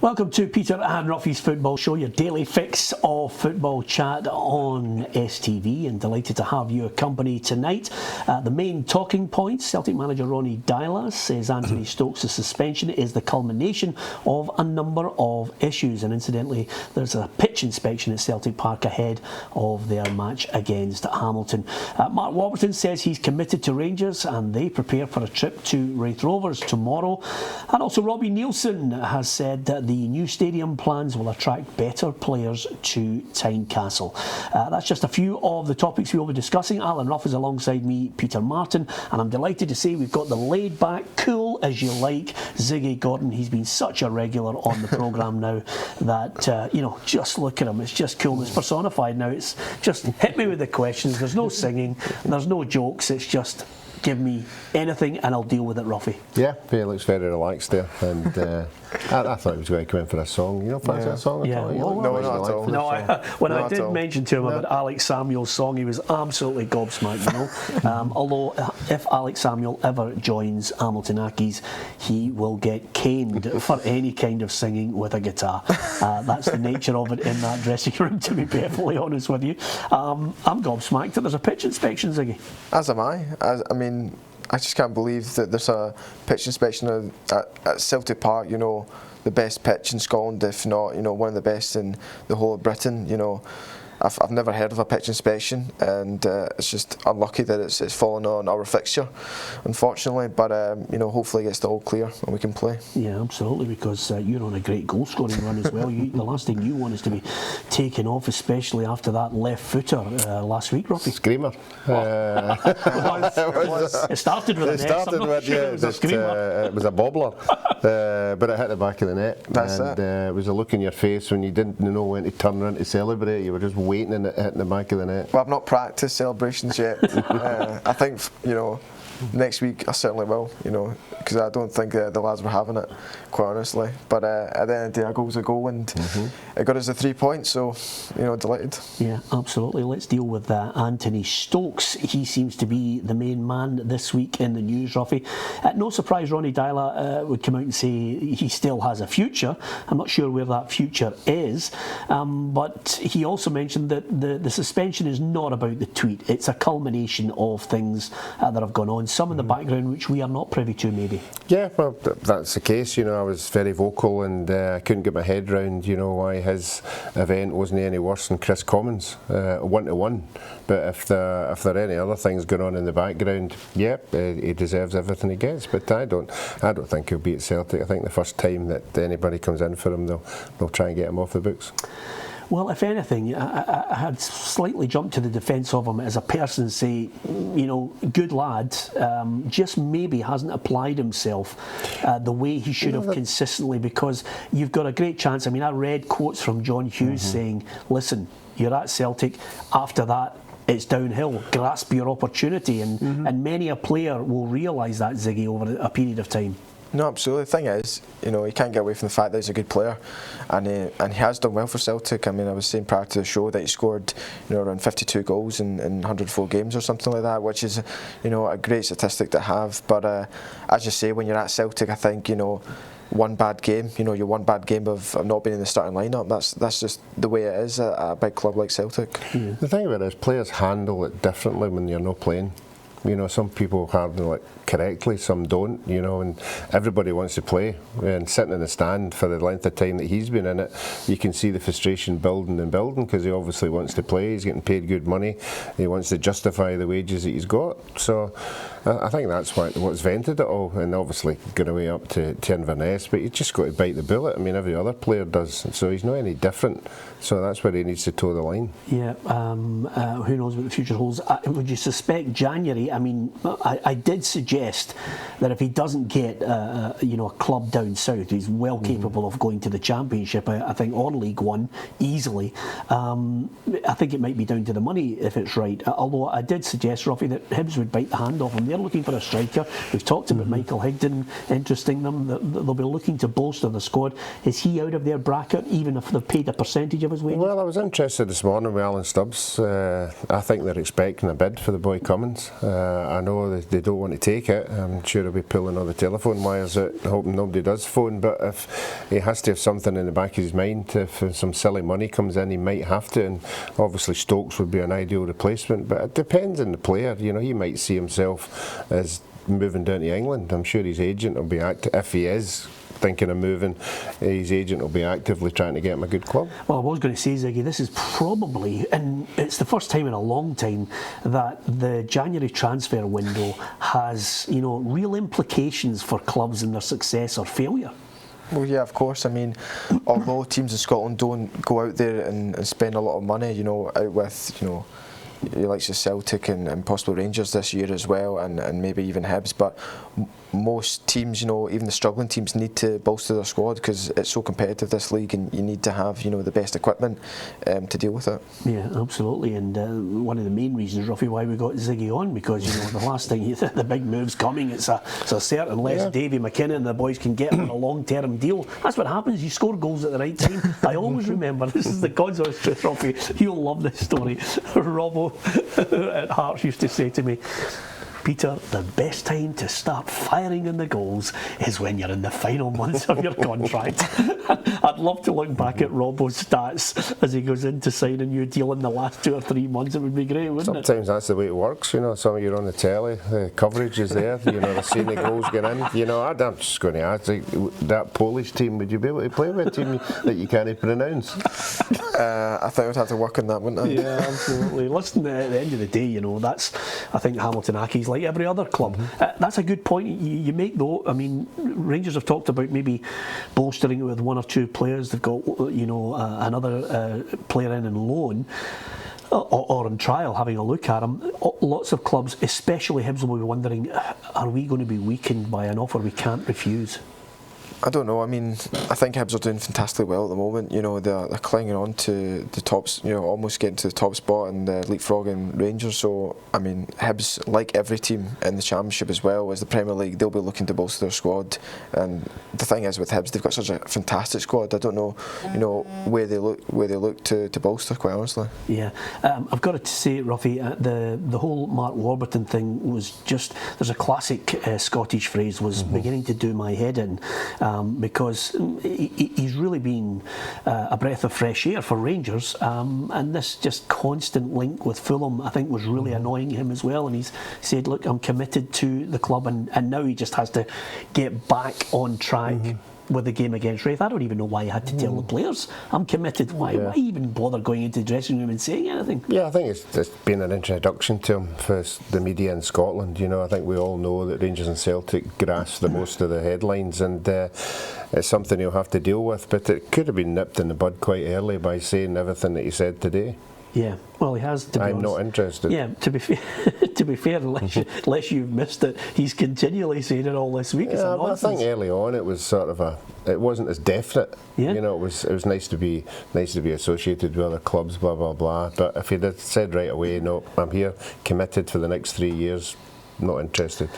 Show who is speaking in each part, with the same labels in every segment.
Speaker 1: Welcome to Peter and Roughie's Football Show, your daily fix of football chat on STV, and delighted to have your company tonight. The main talking points: Celtic manager Ronnie Deila says Anthony Stokes' suspension is the culmination of a number of issues, and incidentally there's a pitch inspection at Celtic Park ahead of their match against Hamilton. Mark Warburton says he's committed to Rangers and they prepare for a trip to Wraith Rovers tomorrow, and also Robbie Nielsen has said that the new stadium plans will attract better players to Tynecastle. That's just a few of the topics we will be discussing. Alan Ruff is alongside me, Peter Martin, and I'm delighted to say we've got the laid back, cool as you like Ziggy Gordon. He's been such a regular on the programme now that, just look at him, it's just coolness personified now. It's just hit me with the questions, there's no singing, there's no jokes, it's just give me anything and I'll deal with it, Ruffy.
Speaker 2: Yeah, he looks very relaxed there, and I thought he was going to come in for a song. You know, fancy that song?
Speaker 1: Yeah,
Speaker 2: No, not at all.
Speaker 1: When I did mention to him about Alex Samuel's song, he was absolutely gobsmacked, you know. Although, if Alex Samuel ever joins Hamilton Accies, he will get caned for any kind of singing with a guitar. That's the nature of it in that dressing room, to be perfectly honest with you. I'm gobsmacked that there's a pitch inspection, Ziggy.
Speaker 3: As am I. I just can't believe that there's a pitch inspection at Celtic Park, you know, the best pitch in Scotland, if not, you know, one of the best in the whole of Britain, you know. I've never heard of a pitch inspection, and it's just unlucky that it's fallen on our fixture, unfortunately. But hopefully it gets the all clear and we can play.
Speaker 1: Yeah, absolutely, because you're on a great goal scoring run as well. The last thing you want is to be taken off, especially after that left footer last week, Robbie.
Speaker 2: Screamer.
Speaker 1: It started with an S. I'm not sure it was a screamer.
Speaker 2: It was a bobbler, but it hit the back of the net.
Speaker 3: That's it.
Speaker 2: It was a look in your face when you didn't know when to turn around to celebrate. You were just waiting and it hitting the back of the net.
Speaker 3: Well, I've not practiced celebrations yet. I think, next week I certainly will, because I don't think the lads were having it, quite honestly. But at the end of the day, a goal's a goal, and it got us the 3 points, so, delighted.
Speaker 1: Yeah, absolutely. Let's deal with Anthony Stokes. He seems to be the main man this week in the news, Ruffy. No surprise Ronnie Deila would come out and say he still has a future. I'm not sure where that future is, but he also mentioned that the suspension is not about the tweet. It's a culmination of things that have gone on. Some in the background which we are not privy to, maybe.
Speaker 2: Yeah, well, that's the case. I was very vocal, and I couldn't get my head round, why his event wasn't any worse than Chris Commons, 1-1. But if there are any other things going on in the background, he deserves everything he gets. But I don't think he'll be at Celtic. I think the first time that anybody comes in for him, they'll try and get him off the books.
Speaker 1: Well, if anything, I had slightly jumped to the defence of him as a person, say, good lad, just maybe hasn't applied himself the way he should have consistently, because you've got a great chance. I mean, I read quotes from John Hughes saying, listen, you're at Celtic, after that, it's downhill, grasp your opportunity, and many a player will realise that, Ziggy, over a period of time.
Speaker 3: No, absolutely. The thing is, you can't get away from the fact that he's a good player, and he has done well for Celtic. I mean, I was saying prior to the show that he scored, around 52 goals in 104 games or something like that, which is, a great statistic to have. But as you say, when you're at Celtic, I think, one bad game, your one bad game of not being in the starting lineup, that's just the way it is at a big club like Celtic.
Speaker 2: Yeah. The thing about it is, players handle it differently when you're not playing. Some people handle it correctly, some don't, and everybody wants to play. And sitting in the stand for the length of time that he's been in it, you can see the frustration building and building, because he obviously wants to play, he's getting paid good money, he wants to justify the wages that he's got. So I think that's what's vented it all, and obviously going away up to Inverness, but you just got to bite the bullet. I mean, every other player does, so he's not any different. So that's where he needs to toe the line. Yeah,
Speaker 1: who knows what the future holds. Would you suspect January? I mean, I did suggest that if he doesn't get a club down south, he's well capable of going to the Championship, I think, or League One easily. I think it might be down to the money if it's right. Although I did suggest, Ruffy, that Hibs would bite the hand off him. they're looking for a striker. We've talked about Michael Higdon interesting them. They'll be looking to bolster the squad. Is he out of their bracket, even if they've paid a percentage of his wages?
Speaker 2: Well, I was interested this morning with Alan Stubbs. I think they're expecting a bid for the boy Cummins. I know they don't want to take it. I'm sure he'll be pulling all the telephone wires out, hoping nobody does phone. But if he has to have something in the back of his mind, if some silly money comes in, he might have to. And obviously Stokes would be an ideal replacement. But it depends on the player. You know, he might see himself as moving down to England. I'm sure his agent will be active, if he is thinking of moving, his agent will be actively trying to get him a good club.
Speaker 1: Well, I was going to say, Ziggy, this is probably, and it's the first time in a long time that the January transfer window has, you know, real implications for clubs and their success or failure.
Speaker 3: Well, yeah, of course. I mean, although teams in Scotland don't go out there and spend a lot of money, you know, out with, you know, the likes of Celtic and possibly Rangers this year as well, and maybe even Hibs, but most teams, you know, even the struggling teams, need to bolster their squad because it's so competitive, this league, and you need to have, you know, the best equipment to deal with it.
Speaker 1: Yeah, absolutely. And one of the main reasons, Roughie, why we got Ziggy on, because, you know, the last thing the big move's coming, it's a certain less Davy McKinnon and the boys can get on a long-term deal. That's what happens. You score goals at the right time. I always remember, this is the God's honest truth, Roughie, you'll love this story. Robbo at Hearts used to say to me, Peter, the best time to start firing in the goals is when you're in the final months of your contract. I'd love to look back at Robbo's stats as he goes in to sign a new deal in the last 2 or 3 months. It would be great, wouldn't it?
Speaker 2: Sometimes that's the way it works, you know. Some of you are on the telly, the coverage is there, you know, they're seeing the goals get in. You know, I'm just going to ask, like, that Polish team, would you be able to play with a team that you can't pronounce?
Speaker 3: I think I'd have to work on that, wouldn't I?
Speaker 1: Yeah, absolutely. Listen, at the end of the day, you know, that's, I think Hamilton Accies like every other club. That's a good point you make, though. I mean, Rangers have talked about maybe bolstering it with 1 or 2 players. They've got, you know, another player in loan or on trial, having a look at him. Lots of clubs, especially Hibs, will be wondering, are we going to be weakened by an offer we can't refuse?
Speaker 3: I don't know. I mean, I think Hibs are doing fantastically well at the moment. You know, they're clinging on to the tops. You know, almost getting to the top spot and leapfrogging Rangers. So, I mean, Hibs, like every team in the Championship as well as the Premier League, they'll be looking to bolster their squad. And the thing is with Hibs, they've got such a fantastic squad. I don't know, you know, where they look to bolster, quite honestly.
Speaker 1: Yeah, I've got to say, Roughie, the whole Mark Warburton thing was just, there's a classic Scottish phrase, was beginning to do my head in. Because he's really been a breath of fresh air for Rangers, and this just constant link with Fulham, I think, was really annoying him as well. And he's said, look, I'm committed to the club, and now he just has to get back on track with the game against Wraith. I don't even know why he had to tell the players, I'm committed. Why even bother going into the dressing room and saying anything? Yeah,
Speaker 2: I think it's been an introduction to him for the media in Scotland. You know, I think we all know that Rangers and Celtic grasp the most of the headlines, and it's something he'll have to deal with, but it could have been nipped in the bud quite early by saying everything that he said today.
Speaker 1: Yeah, well, he has, to be honest.
Speaker 2: I'm not interested.
Speaker 1: Yeah, to be fair, unless you've missed it, he's continually saying it all this week.
Speaker 2: Yeah, but I think early on it was sort of it wasn't as definite.
Speaker 1: Yeah.
Speaker 2: You know, it was nice to be associated with other clubs, blah blah blah. But if he'd have said right away, no, I'm here, committed for the next 3 years, not interested.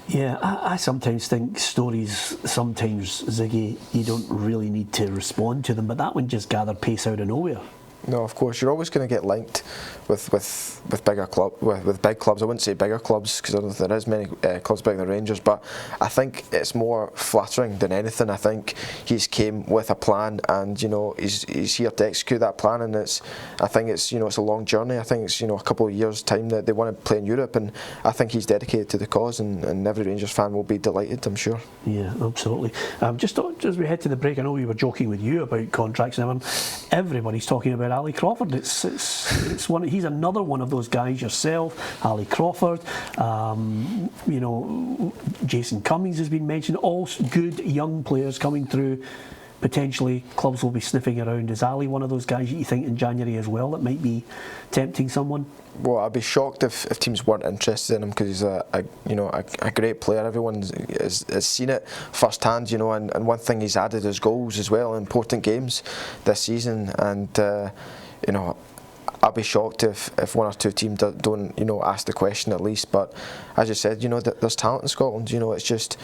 Speaker 1: Yeah, I sometimes think stories, Ziggy, you don't really need to respond to them, but that one just gathered pace out of nowhere.
Speaker 3: No, of course, you're always going to get linked with bigger with big clubs. I wouldn't say bigger clubs because I don't think there is many clubs bigger than Rangers, but I think it's more flattering than anything. I think he's came with a plan, and you know he's here to execute that plan, and I think it's it's a long journey. I think it's a couple of years time that they want to play in Europe, and I think he's dedicated to the cause, and every Rangers fan will be delighted, I'm sure.
Speaker 1: Yeah, absolutely. Just as we head to the break, I know we were joking with you about contracts and everything. Everybody's talking about Ali Crawford. It's one. He's another one of those guys. Yourself, Ali Crawford. Jason Cummings has been mentioned. All good young players coming through. Potentially, clubs will be sniffing around. Is Ali one of those guys that you think in January as well that might be tempting someone?
Speaker 3: Well, I'd be shocked if teams weren't interested in him because he's a great player. Everyone has seen it firsthand, and one thing he's added is goals as well in important games this season. And I'll be shocked if one or two teams don't ask the question at least. But as you said, there's talent in Scotland. It's just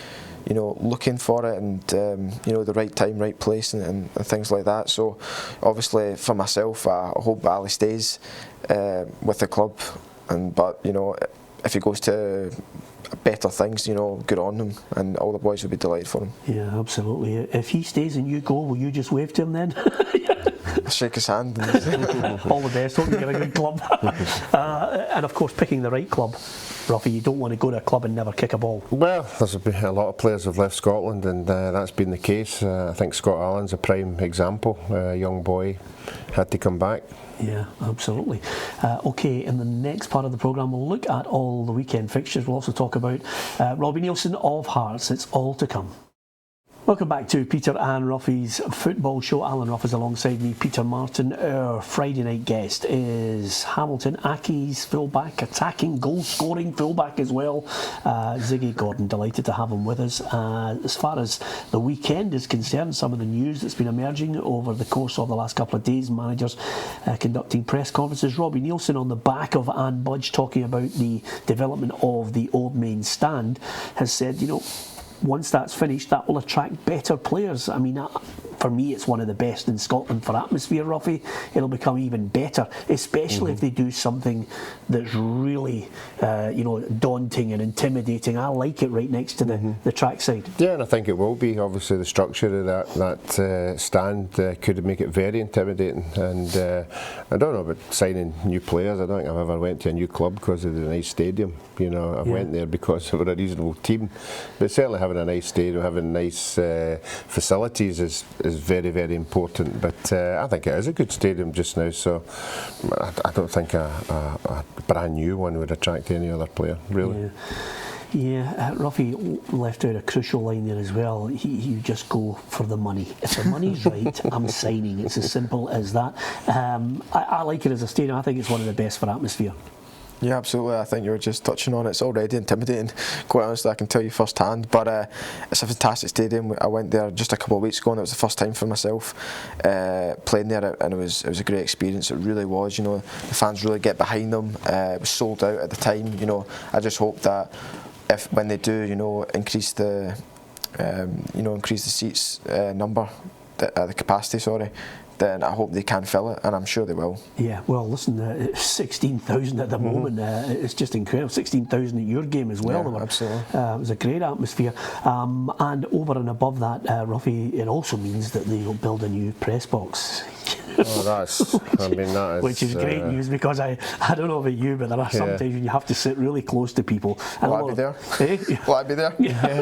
Speaker 3: looking for it and the right time, right place, and things like that. So obviously for myself, I hope Ali stays with the club, but if he goes to better things, good on him, and all the boys will be delighted for him.
Speaker 1: Yeah, absolutely. If he stays and you go, will you just wave to him then?
Speaker 3: Shake his hand.
Speaker 1: All the best. Hope you get a good club. And of course, picking the right club. Roughie, you don't want to go to a club and never kick a ball.
Speaker 2: Well, there's a lot of players have left Scotland, and that's been the case. I think Scott Allen's a prime example. A young boy had to come back.
Speaker 1: Yeah, absolutely. Okay, in the next part of the programme, we'll look at all the weekend fixtures. We'll also talk about Robbie Neilson of Hearts. It's all to come. Welcome back to Peter and Roughie's football show. Alan Rough is alongside me, Peter Martin. Our Friday night guest is Hamilton Accies fullback, attacking, goal-scoring fullback as well, Ziggy Gordon. Delighted to have him with us. As far as the weekend is concerned, some of the news that's been emerging over the course of the last couple of days, managers conducting press conferences. Robbie Neilson, on the back of Anne Budge talking about the development of the Old Main Stand, has said, once that's finished, that will attract better players. I mean, for me, it's one of the best in Scotland for atmosphere, Roughie. It'll become even better, especially if they do something that's really, daunting and intimidating. I like it right next to the trackside.
Speaker 2: Yeah, and I think it will be. Obviously, the structure of that stand could make it very intimidating. And I don't know about signing new players. I don't think I've ever went to a new club because of the nice stadium. I went there because they were a reasonable team. But certainly having a nice stadium, having nice facilities is very, very important. But I think it is a good stadium just now, so I don't think a brand new one would attract any other player, really.
Speaker 1: Yeah, Roughie left out a crucial line there as well. You just go for the money. If the money's right, I'm signing. It's as simple as that. I like it as a stadium. I think it's one of the best for atmosphere.
Speaker 3: Yeah, absolutely. I think you were just touching on it. It's already intimidating, quite honestly, I can tell you firsthand. But it's a fantastic stadium. I went there just a couple of weeks ago, and it was the first time for myself playing there, and it was a great experience. It really was. The fans really get behind them. It was sold out at the time. I just hope that when they do, increase the seats number, the capacity. Sorry. Then I hope they can fill it, and I'm sure they will. Yeah,
Speaker 1: well, listen, 16,000 at the moment, it's just incredible. 16,000 at your game as well.
Speaker 3: Yeah, absolutely.
Speaker 1: It was a great atmosphere. And over and above that, Roughie, it also means that they'll build a new press box.
Speaker 2: That is...
Speaker 1: Which is great news, because I don't know about you, but there are some times when you have to sit really close to people.
Speaker 3: Will I be there? Will I be there?
Speaker 1: Yeah. I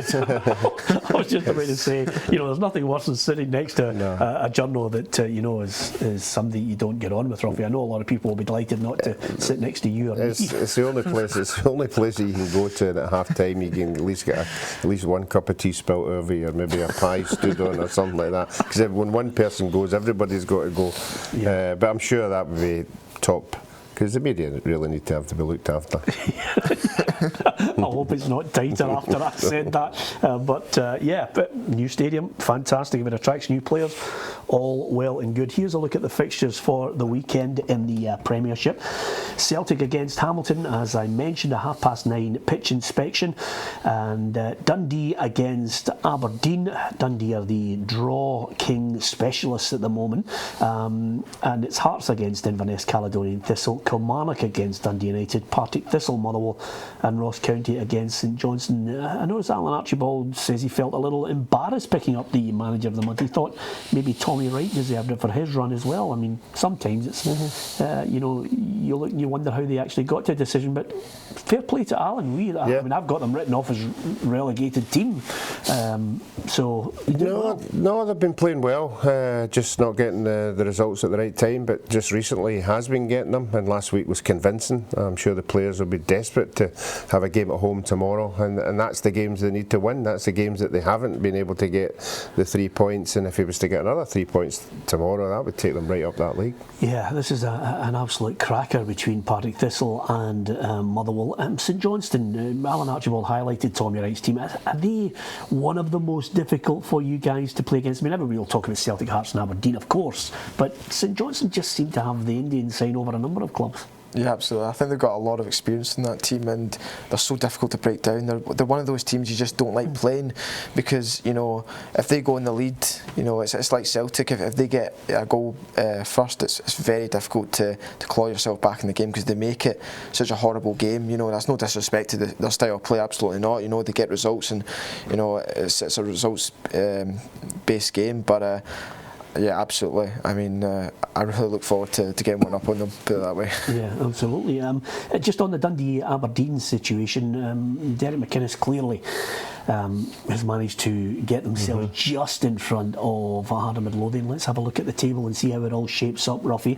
Speaker 1: was just about to say, there's nothing worse than sitting next to a journo that, is somebody you don't get on with, Roughie. I know a lot of people will be delighted not to sit next to you.
Speaker 2: It's the only place. It's the only place that you can go to, and at half time you can at least get at least one cup of tea spilt over you, or maybe a pie stood on, or something like that. Because when one person goes, everybody's got to go. But I'm sure that would be top, because the media really need to be looked after.
Speaker 1: I hope it's not tighter after I said that. But new stadium, fantastic. If it attracts new players, all well and good. Here's a look at the fixtures for the weekend in the Premiership. Celtic against Hamilton, as I mentioned, a 9:30 pitch inspection. And Dundee against Aberdeen. Dundee are the draw king specialists at the moment. And it's Hearts against Inverness, Caledonian Thistle. Kilmarnock against Dundee United. Partick Thistle, Motherwell, and Ross County against St Johnstone. I noticed Alan Archibald says he felt a little embarrassed picking up the manager of the month. He thought maybe Tommy Wright deserved it for his run as well. I mean, sometimes it's you look and you wonder how they actually got to a decision. But fair play to Alan. I mean, I've got them written off as relegated team.
Speaker 2: No, they've been playing well. Just not getting the results at the right time. But just recently, he has been getting them, and last week was convincing. I'm sure the players will be desperate to have a game at home tomorrow, and that's the games they need to win. That's the games that they haven't been able to get the 3 points, and if he was to get another 3 points tomorrow, that would take them right up that league.
Speaker 1: Yeah, this is an absolute cracker between Partick Thistle and Motherwell. St Johnstone, Alan Archibald highlighted Tommy Wright's team. Are they one of the most difficult for you guys to play against? I mean, everybody will talk about Celtic, Hearts and Aberdeen, of course, but St Johnstone just seem to have the Indian sign over a number of clubs.
Speaker 3: Yeah, absolutely. I think they've got a lot of experience in that team, and they're so difficult to break down. They're one of those teams you just don't like playing, because if they go in the lead, it's like Celtic. If they get a goal first, it's very difficult to claw yourself back in the game, because they make it such a horrible game. That's no disrespect to their style of play, absolutely not. They get results, and it's a results based game, but. Yeah, absolutely. I mean, I really look forward to getting one up on them, put it that way.
Speaker 1: Yeah, absolutely. Just on the Dundee-Aberdeen situation, Derek McInnes clearly has managed to get themselves just in front of Harder Midlothian. Let's have a look at the table and see how it all shapes up, Roughie.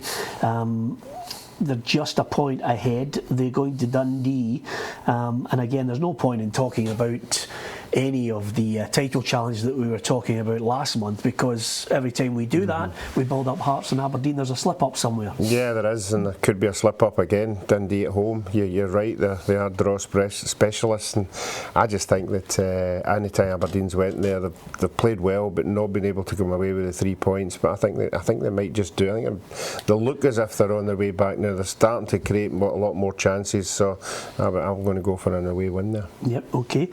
Speaker 1: They're just a point ahead. They're going to Dundee, and again, there's no point in talking about any of the title challenge that we were talking about last month, because every time we do that, we build up Hearts and Aberdeen. There's a slip up somewhere. Yeah,
Speaker 2: there is, and there could be a slip up again. Dundee at home, you're right, they are draw specialists, and I just think that any time Aberdeen's went there, they've played well, but not been able to come away with the 3 points. But I think they might just do. I think they look as if they're on their way back now. They're starting to create a lot more chances, so I'm going to go for an away win there.
Speaker 1: Yep, okay.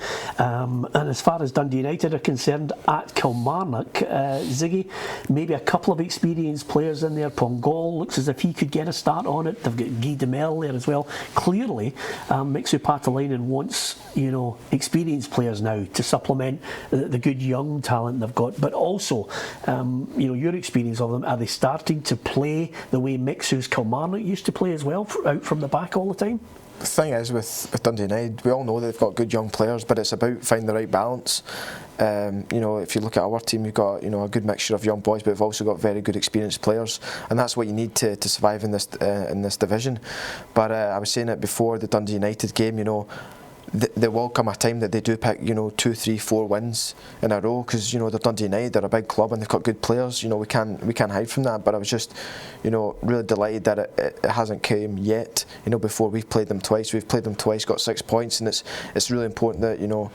Speaker 1: And as far as Dundee United are concerned, at Kilmarnock, Ziggy, maybe a couple of experienced players in there. Pongol looks as if he could get a start on it. They've got Guy Demel there as well. Clearly, Mixu Patalainen wants experienced players now to supplement the good young talent they've got. But also, your experience of them, are they starting to play the way Mixu's Kilmarnock used to play as well, out from the back all the time?
Speaker 3: The thing is with Dundee United, we all know they've got good young players, but it's about finding the right balance. If you look at our team, we've got a good mixture of young boys, but we've also got very good experienced players, and that's what you need to survive in this division. But I was saying it before the Dundee United game, there will come a time that they do pick 2, 3, 4 wins in a row, because they're Dundee United, they're a big club and they've got good players. We can't hide from that. But I was just really delighted that it hasn't come yet. Before we've played them twice, got 6 points, and it's really important that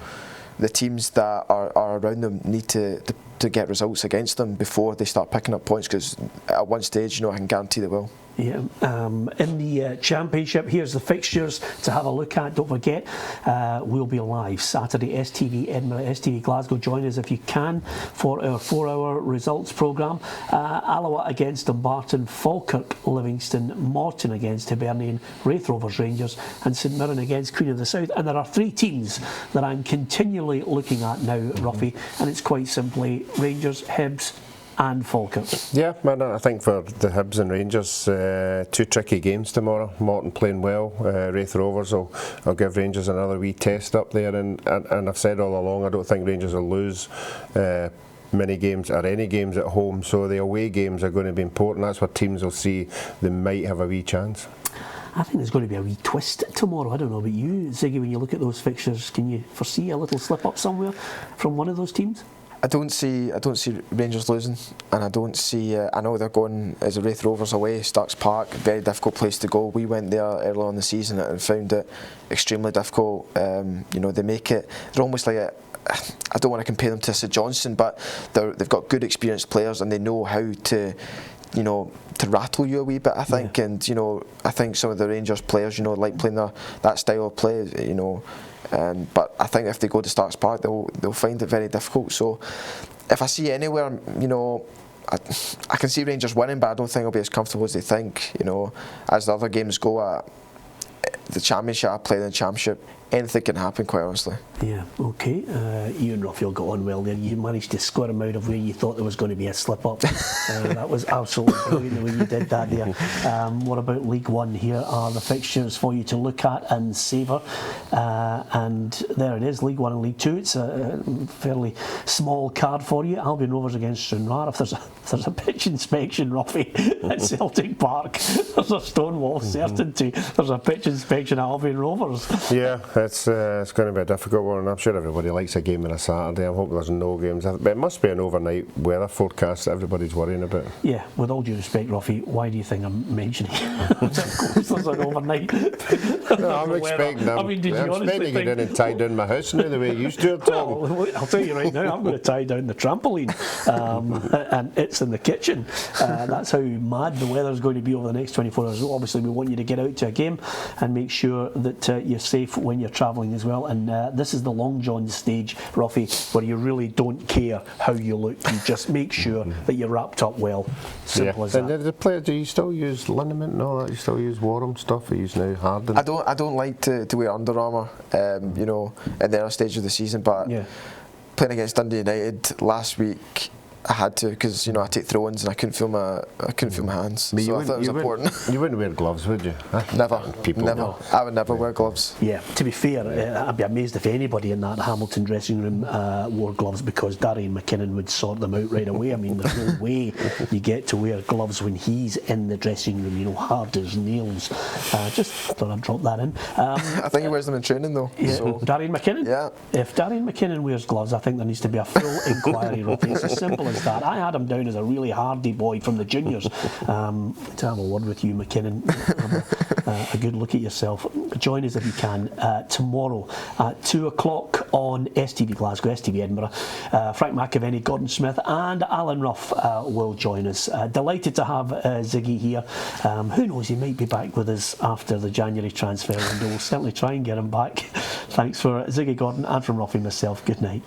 Speaker 3: the teams that are around them need to get results against them before they start picking up points, because at one stage I can guarantee they will.
Speaker 1: Yeah, in the Championship, here's the fixtures to have a look at. Don't forget, we'll be live Saturday, STV Edinburgh, STV Glasgow. Join us if you can for our 4-hour results programme. Alloa against Dumbarton, Falkirk, Livingston, Morton against Hibernian, Raith Rovers, Rangers, and St Mirren against Queen of the South. And there are 3 teams that I'm continually looking at now, Roughie, and it's quite simply Rangers, Hibs and Falkirk. Yeah,
Speaker 2: man, I think for the Hibs and Rangers, 2 tricky games tomorrow. Morton playing well, Raith Rovers will give Rangers another wee test up there, and I've said all along, I don't think Rangers will lose many games or any games at home, so the away games are going to be important. That's where teams will see they might have a wee chance.
Speaker 1: I think there's going to be a wee twist tomorrow. I don't know about you, Ziggy, when you look at those fixtures, can you foresee a little slip up somewhere from one of those teams?
Speaker 3: I don't see Rangers losing, and I don't see. I know they're going as a Raith Rovers away, Stokes Park, very difficult place to go. We went there early on in the season and found it extremely difficult. They make it. They're almost like I don't want to compare them to St Johnstone, but they've got good experienced players and they know how to rattle you a wee bit, I think. Yeah. And I think some of the Rangers players like playing that style of play, but I think if they go to Stokes Park, they'll find it very difficult. So if I see anywhere, I can see Rangers winning, but I don't think it'll be as comfortable as they think. As the other games go, the Championship, I play in the Championship anything can happen, quite honestly.
Speaker 1: Yeah, okay. You and Roughie got on well there. You managed to score him out of where you thought there was going to be a slip-up. That was absolutely brilliant the way you did that there. What about League One? Here are the fixtures for you to look at and savour. And there it is, League One and League Two. It's a fairly small card for you. Albion Rovers against Stranraer. If there's a pitch inspection, Roughie, at Celtic Park, there's a stonewall certainty. There's a pitch inspection at Albion Rovers.
Speaker 2: Yeah, it's going to be a difficult one. I'm sure everybody likes a game on a Saturday. I hope there's no games. But it must be an overnight weather forecast that everybody's worrying about.
Speaker 1: Yeah, with all due respect, Roughie, why do you think I'm mentioning it? Of course there's an overnight.
Speaker 2: No, I'm expecting them.
Speaker 1: I mean, did you
Speaker 2: I'm
Speaker 1: honestly
Speaker 2: expecting
Speaker 1: think...
Speaker 2: you didn't tie down my house now the way you used to, Tom.
Speaker 1: Well, I'll tell you right now, I'm going to tie down the trampoline, and it's in the kitchen. That's how mad the weather's going to be over the next 24 hours. Obviously, we want you to get out to a game and make sure that you're safe when you're travelling as well. And this is the Long John stage, Roughie, where you really don't care how you look. You just make sure that you're wrapped up well. Simple as that.
Speaker 2: And the players, do you still use liniment and all that? You still use Warham stuff? Or you use now Harden?
Speaker 3: I don't like to wear Under Armour, you know, in the early stage of the season, but playing against Dundee United last week, I had to, because I take throw-ins and I couldn't feel my hands.
Speaker 2: But
Speaker 3: so I thought it was important.
Speaker 2: You wouldn't wear gloves, would you?
Speaker 3: Never. Never.
Speaker 2: No.
Speaker 3: I would never wear gloves.
Speaker 1: Yeah, to be fair, I'd be amazed if anybody in that Hamilton dressing room wore gloves, because Darian McKinnon would sort them out right away. I mean, there's no way you get to wear gloves when he's in the dressing room, hard as nails. Just thought I'd drop that in.
Speaker 3: I think he wears them in training though.
Speaker 1: Yeah.
Speaker 3: So.
Speaker 1: Darian McKinnon?
Speaker 3: Yeah.
Speaker 1: If Darian McKinnon wears gloves, I think there needs to be a full inquiry, Roughie. It's as simple as that. I had him down as a really hardy boy from the juniors. To have a word with you, McKinnon, have a good look at yourself. Join us if you can tomorrow at 2 o'clock on STV Glasgow, STV Edinburgh. Frank McAvenny, Gordon Smith and Alan Ruff will join us. Delighted to have Ziggy here. Who knows, he might be back with us after the January transfer window. We'll certainly try and get him back. Thanks for Ziggy Gordon and from Ruff and myself. Good night.